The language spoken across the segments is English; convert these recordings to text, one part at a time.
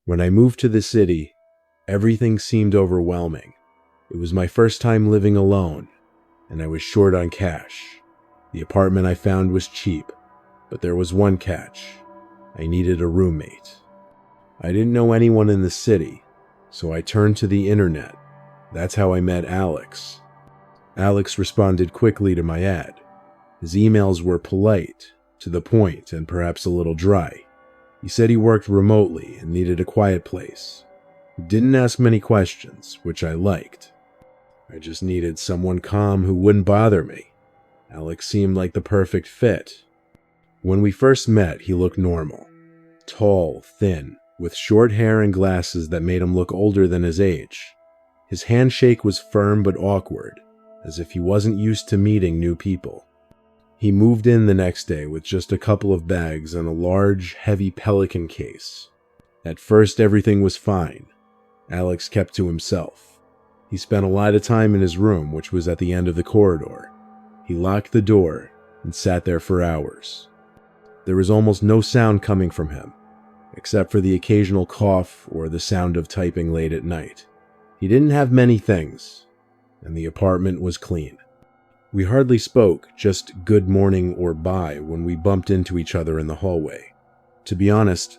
When I moved to the city, everything seemed overwhelming. It was my first time living alone, and I was short on cash. The apartment I found was cheap, but there was one catch. I needed a roommate. I didn't know anyone in the city, so I turned to the internet. That's how I met Alex. Alex responded quickly to my ad. His emails were polite, to the point, and perhaps a little dry. He said he worked remotely and needed a quiet place. He didn't ask many questions, which I liked. I just needed someone calm who wouldn't bother me. Alex seemed like the perfect fit. When we first met, he looked normal. Tall, thin, with short hair and glasses that made him look older than his age. His handshake was firm but awkward, as if he wasn't used to meeting new people. He moved in the next day with just a couple of bags and a large, heavy Pelican case. At first, everything was fine. Alex kept to himself. He spent a lot of time in his room, which was at the end of the corridor. He locked the door and sat there for hours. There was almost no sound coming from him, except for the occasional cough or the sound of typing late at night. He didn't have many things, and the apartment was clean. We hardly spoke, just good morning or bye when we bumped into each other in the hallway. To be honest,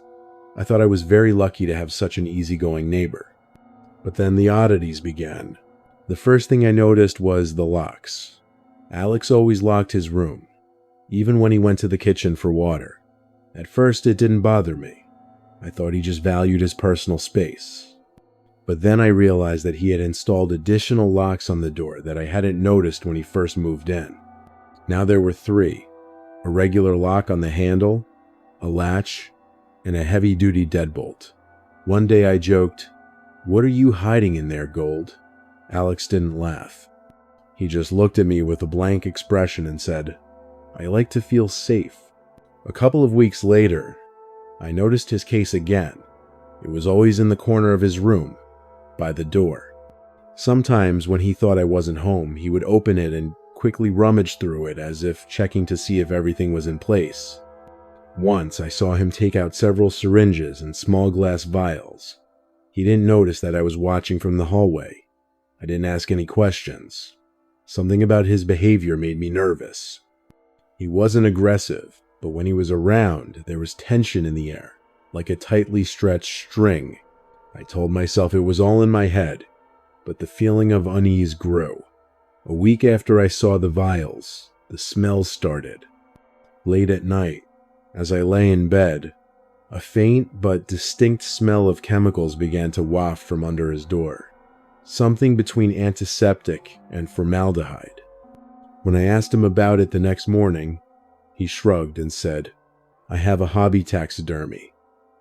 I thought I was very lucky to have such an easygoing neighbor. But then the oddities began. The first thing I noticed was the locks. Alex always locked his room, even when he went to the kitchen for water. At first, it didn't bother me. I thought he just valued his personal space. But then I realized that he had installed additional locks on the door that I hadn't noticed when he first moved in. Now there were 3. A regular lock on the handle, a latch, and a heavy-duty deadbolt. One day I joked, "What are you hiding in there, Gold?" Alex didn't laugh. He just looked at me with a blank expression and said, "I like to feel safe." A couple of weeks later, I noticed his case again. It was always in the corner of his room, by the door. Sometimes when he thought I wasn't home, he would open it and quickly rummage through it as if checking to see if everything was in place. Once I saw him take out several syringes and small glass vials. He didn't notice that I was watching from the hallway. I didn't ask any questions. Something about his behavior made me nervous. He wasn't aggressive, but when he was around, there was tension in the air, like a tightly stretched string. I told myself it was all in my head, but the feeling of unease grew. A week after I saw the vials, the smell started. Late at night, as I lay in bed, a faint but distinct smell of chemicals began to waft from under his door. Something between antiseptic and formaldehyde. When I asked him about it the next morning, he shrugged and said, "I have a hobby taxidermy.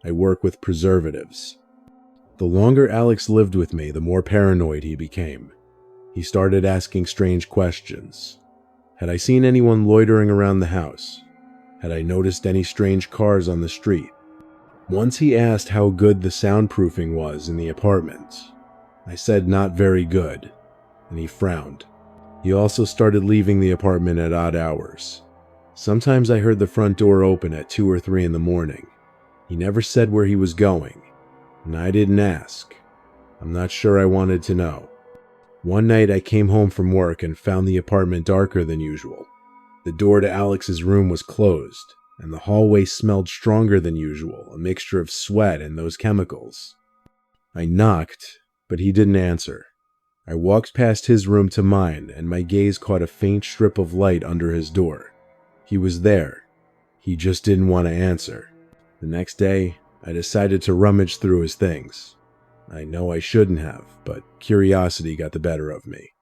I work with preservatives." The longer Alex lived with me, the more paranoid he became. He started asking strange questions. Had I seen anyone loitering around the house? Had I noticed any strange cars on the street? Once he asked how good the soundproofing was in the apartment. I said not very good, and he frowned. He also started leaving the apartment at odd hours. Sometimes I heard the front door open at 2 or 3 in the morning. He never said where he was going, and I didn't ask. I'm not sure I wanted to know. One night I came home from work and found the apartment darker than usual. The door to Alex's room was closed, and the hallway smelled stronger than usual, a mixture of sweat and those chemicals. I knocked, but he didn't answer. I walked past his room to mine, and my gaze caught a faint strip of light under his door. He was there. He just didn't want to answer. The next day, I decided to rummage through his things. I know I shouldn't have, but curiosity got the better of me.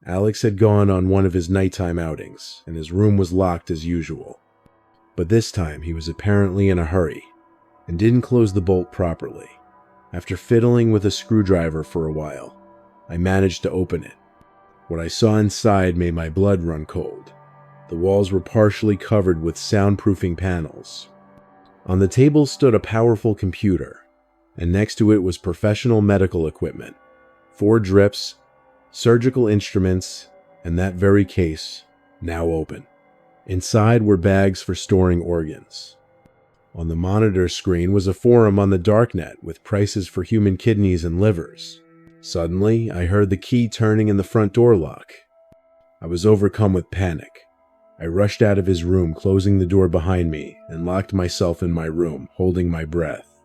Alex had gone on one of his nighttime outings, and his room was locked as usual. But this time he was apparently in a hurry, and didn't close the bolt properly. After fiddling with a screwdriver for a while, I managed to open it. What I saw inside made my blood run cold. The walls were partially covered with soundproofing panels. On the table stood a powerful computer, and next to it was professional medical equipment, 4 drips, surgical instruments, and that very case, now open. Inside were bags for storing organs. On the monitor screen was a forum on the darknet with prices for human kidneys and livers. Suddenly, I heard the key turning in the front door lock. I was overcome with panic. I rushed out of his room, closing the door behind me, and locked myself in my room, holding my breath.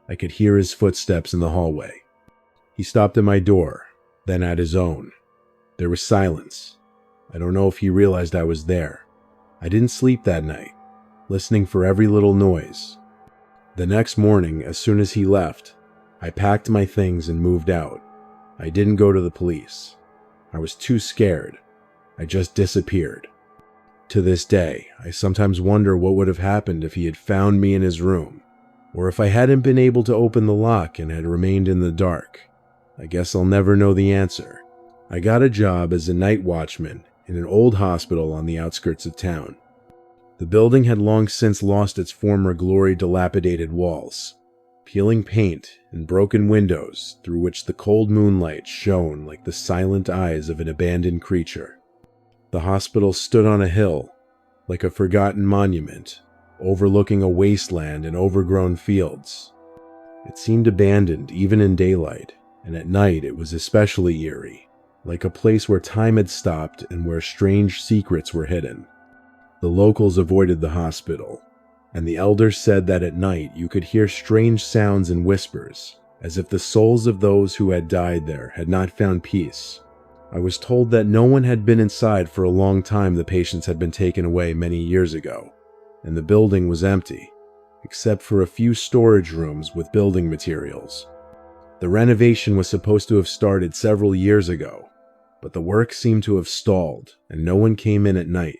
I could hear his footsteps in the hallway. He stopped at my door, then at his own. There was silence. I don't know if he realized I was there. I didn't sleep that night, listening for every little noise. The next morning, as soon as he left, I packed my things and moved out. I didn't go to the police. I was too scared. I just disappeared. To this day, I sometimes wonder what would have happened if he had found me in his room, or if I hadn't been able to open the lock and had remained in the dark. I guess I'll never know the answer. I got a job as a night watchman in an old hospital on the outskirts of town. The building had long since lost its former glory, dilapidated walls, peeling paint and broken windows through which the cold moonlight shone like the silent eyes of an abandoned creature. The hospital stood on a hill, like a forgotten monument, overlooking a wasteland and overgrown fields. It seemed abandoned even in daylight, and at night it was especially eerie, like a place where time had stopped and where strange secrets were hidden. The locals avoided the hospital, and the elders said that at night you could hear strange sounds and whispers, as if the souls of those who had died there had not found peace. I was told that no one had been inside for a long time. The patients had been taken away many years ago, and the building was empty, except for a few storage rooms with building materials. The renovation was supposed to have started several years ago, but the work seemed to have stalled, and no one came in at night.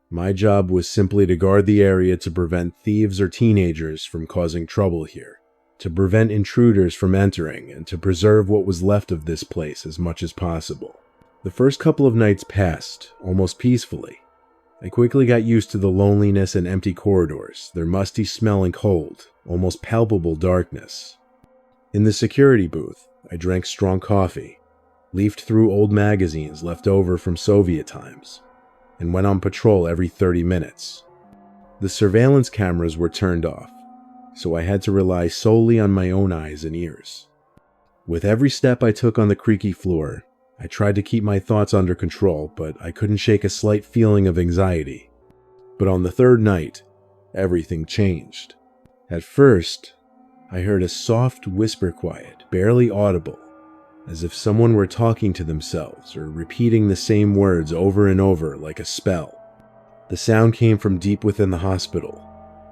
My job was simply to guard the area to prevent thieves or teenagers from causing trouble here, to prevent intruders from entering, and to preserve what was left of this place as much as possible. The first couple of nights passed almost peacefully. I quickly got used to the loneliness and empty corridors, their musty smell and cold, almost palpable darkness. In the security booth, I drank strong coffee, leafed through old magazines left over from Soviet times, and went on patrol every 30 minutes. The surveillance cameras were turned off, so I had to rely solely on my own eyes and ears. With every step I took on the creaky floor, I tried to keep my thoughts under control, but I couldn't shake a slight feeling of anxiety. But on the third night, everything changed. At first, I heard a soft whisper quiet, barely audible, as if someone were talking to themselves or repeating the same words over and over like a spell. The sound came from deep within the hospital,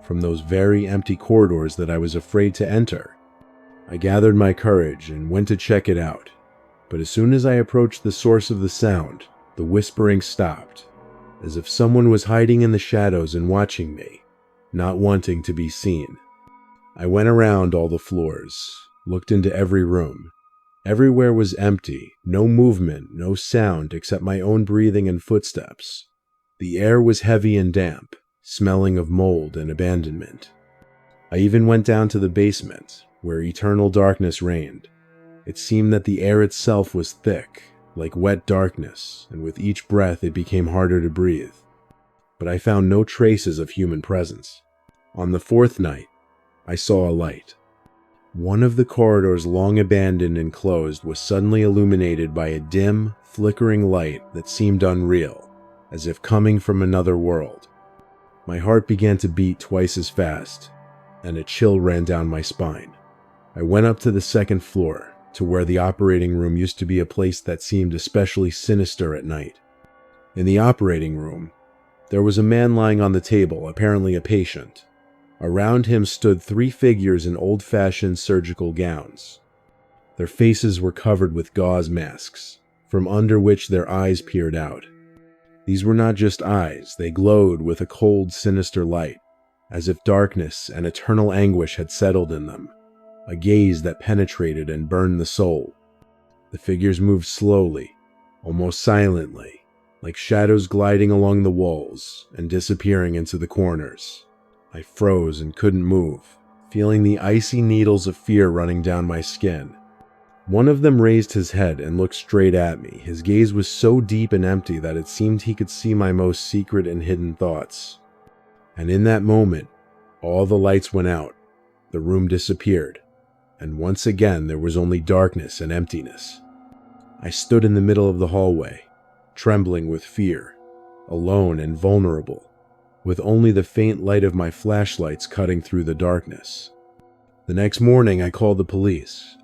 from those very empty corridors that I was afraid to enter. I gathered my courage and went to check it out, but as soon as I approached the source of the sound, the whispering stopped, as if someone was hiding in the shadows and watching me, not wanting to be seen. I went around all the floors, looked into every room. Everywhere was empty, no movement, no sound except my own breathing and footsteps. The air was heavy and damp, smelling of mold and abandonment. I even went down to the basement, where eternal darkness reigned. It seemed that the air itself was thick, like wet darkness, and with each breath it became harder to breathe. But I found no traces of human presence. On the fourth night, I saw a light. One of the corridors long abandoned and closed was suddenly illuminated by a dim, flickering light that seemed unreal, as if coming from another world. My heart began to beat twice as fast, and a chill ran down my spine. I went up to the second floor, to where the operating room used to be a place that seemed especially sinister at night. In the operating room, there was a man lying on the table, apparently a patient. Around him stood 3 figures in old-fashioned surgical gowns. Their faces were covered with gauze masks, from under which their eyes peered out. These were not just eyes, they glowed with a cold, sinister light, as if darkness and eternal anguish had settled in them, a gaze that penetrated and burned the soul. The figures moved slowly, almost silently, like shadows gliding along the walls and disappearing into the corners. I froze and couldn't move, feeling the icy needles of fear running down my skin. One of them raised his head and looked straight at me. His gaze was so deep and empty that it seemed he could see my most secret and hidden thoughts. And in that moment, All the lights went out, the room disappeared, and once again there was only darkness and emptiness. I stood in the middle of the hallway, trembling with fear, alone and vulnerable, with only the faint light of my flashlights cutting through the darkness. The next morning I called the police.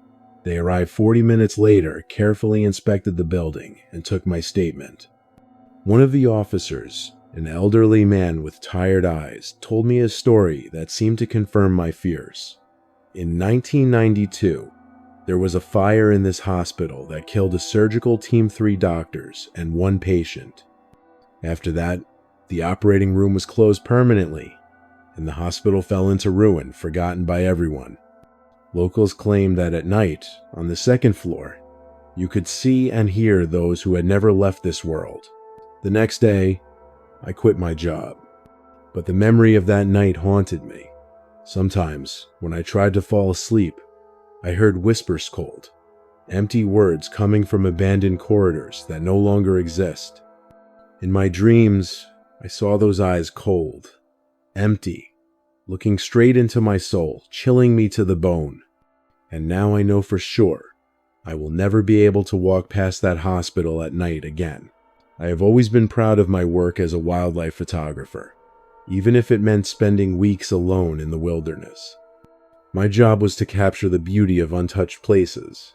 They arrived 40 minutes later, carefully inspected the building, and took my statement. One of the officers, an elderly man with tired eyes, told me a story that seemed to confirm my fears. In 1992, there was a fire in this hospital that killed a surgical team 3 doctors and 1 patient. After that, the operating room was closed permanently, and the hospital fell into ruin, forgotten by everyone. Locals claimed that at night, on the 2nd floor, you could see and hear those who had never left this world. The next day, I quit my job, but the memory of that night haunted me. Sometimes, when I tried to fall asleep, I heard whispers cold, empty words coming from abandoned corridors that no longer exist. In my dreams, I saw those eyes cold, empty, looking straight into my soul, chilling me to the bone. And now I know for sure I will never be able to walk past that hospital at night again. I have always been proud of my work as a wildlife photographer, even if it meant spending weeks alone in the wilderness. My job was to capture the beauty of untouched places,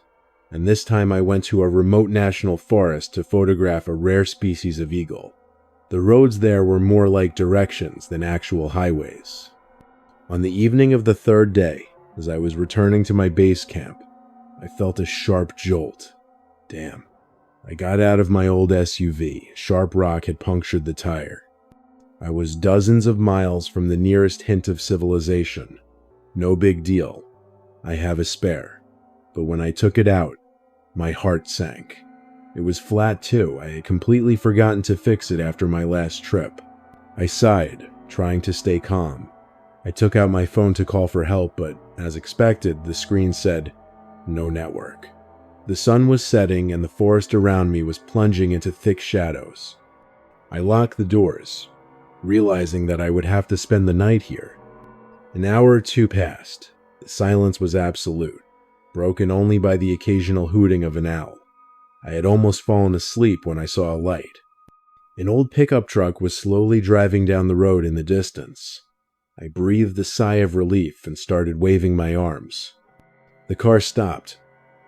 and this time I went to a remote national forest to photograph a rare species of eagle. The roads there were more like directions than actual highways. On the evening of the 3rd day, as I was returning to my base camp, I felt a sharp jolt. Damn. I got out of my old SUV. A sharp rock had punctured the tire. I was dozens of miles from the nearest hint of civilization. No big deal. I have a spare. But when I took it out, my heart sank. It was flat too. I had completely forgotten to fix it after my last trip. I sighed, trying to stay calm. I took out my phone to call for help, but as expected, the screen said, "No network." The sun was setting and the forest around me was plunging into thick shadows. I locked the doors, realizing that I would have to spend the night here. An hour or 2 passed. The silence was absolute, broken only by the occasional hooting of an owl. I had almost fallen asleep when I saw a light. An old pickup truck was slowly driving down the road in the distance. I breathed a sigh of relief and started waving my arms. The car stopped.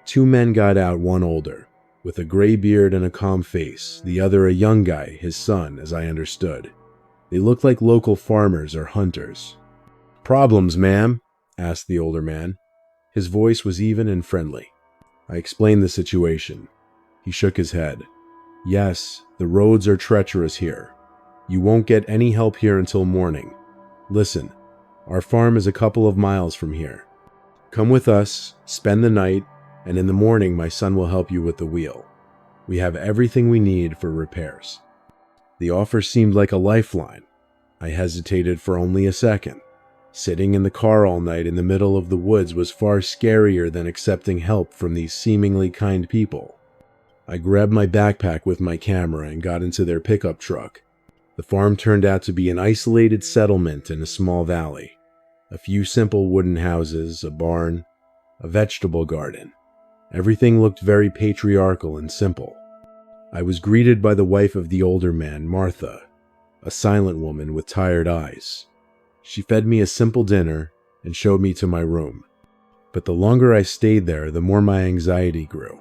2 men got out, one older, with a gray beard and a calm face, the other a young guy, his son, as I understood. They looked like local farmers or hunters. "Problems, ma'am?" asked the older man. His voice was even and friendly. I explained the situation. He shook his head. "Yes, the roads are treacherous here. You won't get any help here until morning. Listen, our farm is a couple of miles from here. Come with us, spend the night, and in the morning my son will help you with the wheel. We have everything we need for repairs." The offer seemed like a lifeline. I hesitated for only a second. Sitting in the car all night in the middle of the woods was far scarier than accepting help from these seemingly kind people. I grabbed my backpack with my camera and got into their pickup truck. The farm turned out to be an isolated settlement in a small valley. A few simple wooden houses, a barn, a vegetable garden. Everything looked very patriarchal and simple. I was greeted by the wife of the older man, Martha, a silent woman with tired eyes. She fed me a simple dinner and showed me to my room. But the longer I stayed there, the more my anxiety grew.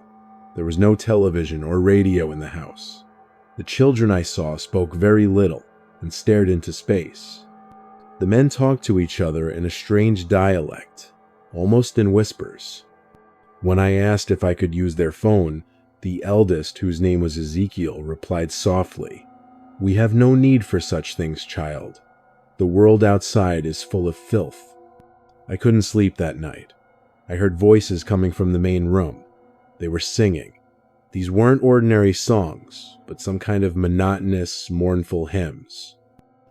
There was no television or radio in the house. The children I saw spoke very little and stared into space. The men talked to each other in a strange dialect, almost in whispers. When I asked if I could use their phone, the eldest, whose name was Ezekiel, replied softly, "We have no need for such things, child. The world outside is full of filth." I couldn't sleep that night. I heard voices coming from the main room. They were singing. These weren't ordinary songs, but some kind of monotonous, mournful hymns.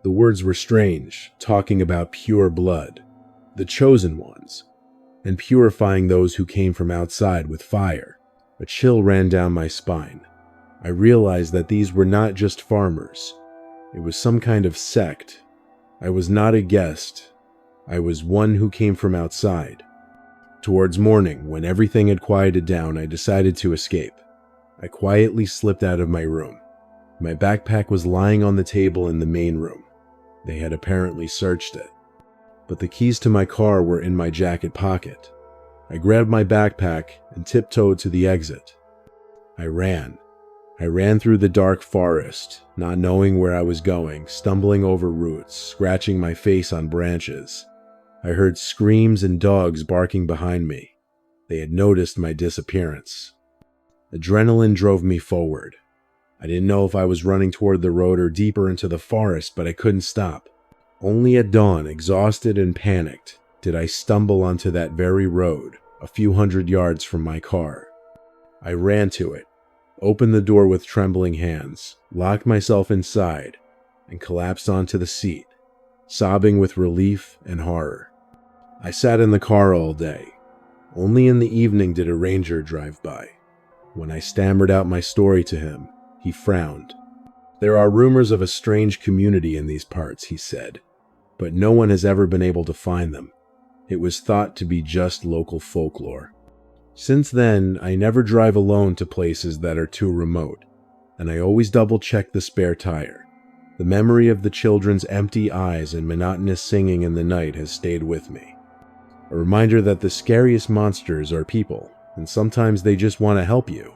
The words were strange, talking about pure blood, the chosen ones, and purifying those who came from outside with fire. A chill ran down my spine. I realized that these were not just farmers. It was some kind of sect. I was not a guest. I was one who came from outside. Towards morning, when everything had quieted down, I decided to escape. I quietly slipped out of my room. My backpack was lying on the table in the main room. They had apparently searched it. But the keys to my car were in my jacket pocket. I grabbed my backpack and tiptoed to the exit. I ran. I ran through the dark forest, not knowing where I was going, stumbling over roots, scratching my face on branches. I heard screams and dogs barking behind me. They had noticed my disappearance. Adrenaline drove me forward. I didn't know if I was running toward the road or deeper into the forest, but I couldn't stop. Only at dawn, exhausted and panicked, did I stumble onto that very road, a few hundred yards from my car. I ran to it, opened the door with trembling hands, locked myself inside, and collapsed onto the seat, sobbing with relief and horror. I sat in the car all day. Only in the evening did a ranger drive by. When I stammered out my story to him, he frowned. "There are rumors of a strange community in these parts," he said, "but no one has ever been able to find them. It was thought to be just local folklore." Since then, I never drive alone to places that are too remote, and I always double-check the spare tire. The memory of the children's empty eyes and monotonous singing in the night has stayed with me. A reminder that the scariest monsters are people, and sometimes they just want to help you.